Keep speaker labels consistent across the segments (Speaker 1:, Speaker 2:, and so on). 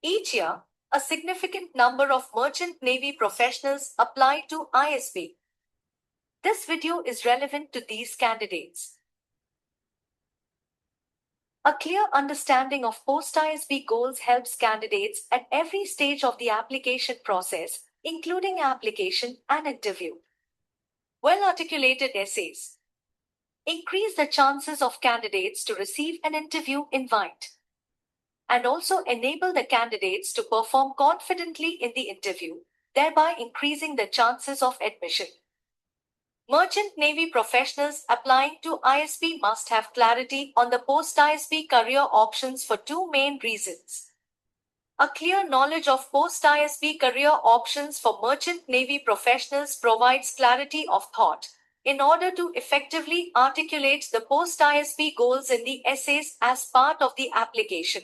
Speaker 1: Each year, a significant number of Merchant Navy professionals apply to ISB. This video is relevant to these candidates. A clear understanding of post-ISB goals helps candidates at every stage of the application process, including application and interview. Well-articulated essays increase the chances of candidates to receive an interview invite and also enable the candidates to perform confidently in the interview, thereby increasing the chances of admission. Merchant Navy professionals applying to ISB must have clarity on the post-ISB career options for two main reasons. A clear knowledge of post-ISB career options for Merchant Navy professionals provides clarity of thought in order to effectively articulate the post-ISB goals in the essays as part of the application.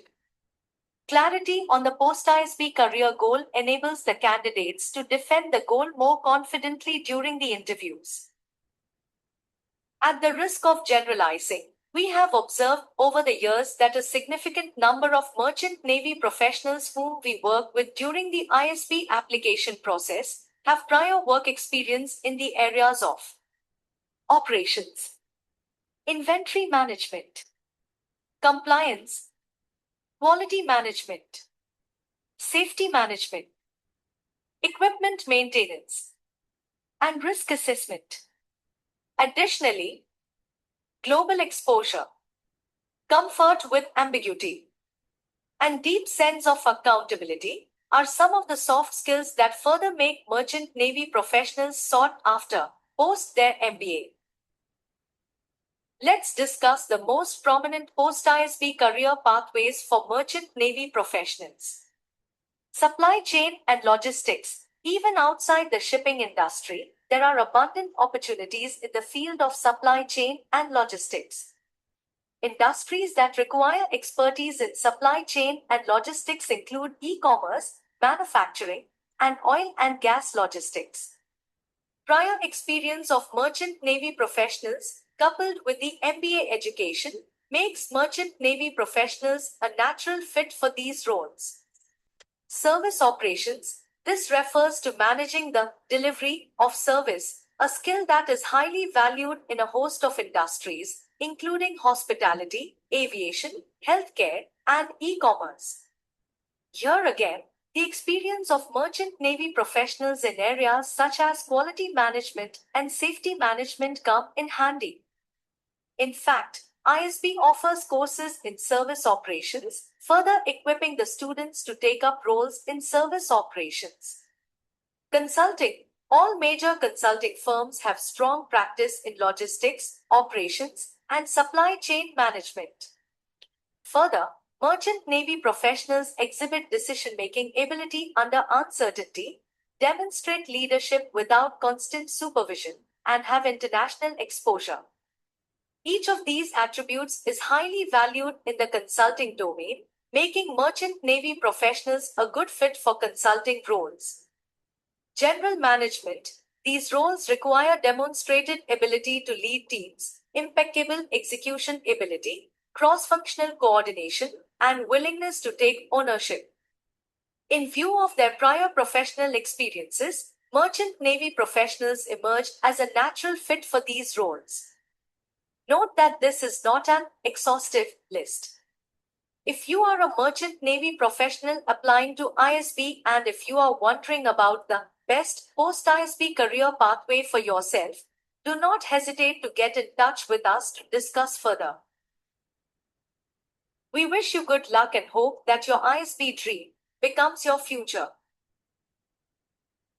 Speaker 1: Clarity on the post-ISB career goal enables the candidates to defend the goal more confidently during the interviews. At the risk of generalizing, we have observed over the years that a significant number of Merchant Navy professionals whom we work with during the ISB application process have prior work experience in the areas of operations, inventory management, compliance, quality management, safety management, equipment maintenance, and risk assessment. Additionally, global exposure, comfort with ambiguity, and deep sense of accountability are some of the soft skills that further make Merchant Navy professionals sought after post their MBA. Let's discuss the most prominent post-ISB career pathways for Merchant Navy professionals. Supply chain and logistics. Even outside the shipping industry, there are abundant opportunities in the field of supply chain and logistics. Industries that require expertise in supply chain and logistics include e-commerce, manufacturing, and oil and gas logistics. Prior experience of Merchant Navy professionals, coupled with the MBA education, makes Merchant Navy professionals a natural fit for these roles. Service operations. This refers to managing the delivery of service, a skill that is highly valued in a host of industries, including hospitality, aviation, healthcare, and e-commerce. Here again, the experience of Merchant Navy professionals in areas such as quality management and safety management come in handy. In fact, ISB offers courses in service operations, further equipping the students to take up roles in service operations. Consulting. All major consulting firms have strong practice in logistics, operations, and supply chain management. Further, Merchant Navy professionals exhibit decision-making ability under uncertainty, demonstrate leadership without constant supervision, and have international exposure. Each of these attributes is highly valued in the consulting domain, making Merchant Navy professionals a good fit for consulting roles. General management. These roles require demonstrated ability to lead teams, impeccable execution ability, cross-functional coordination, and willingness to take ownership. In view of their prior professional experiences, Merchant Navy professionals emerge as a natural fit for these roles. Note that this is not an exhaustive list. If you are a Merchant Navy professional applying to ISB and if you are wondering about the best post-ISB career pathway for yourself, do not hesitate to get in touch with us to discuss further. We wish you good luck and hope that your ISB dream becomes your future.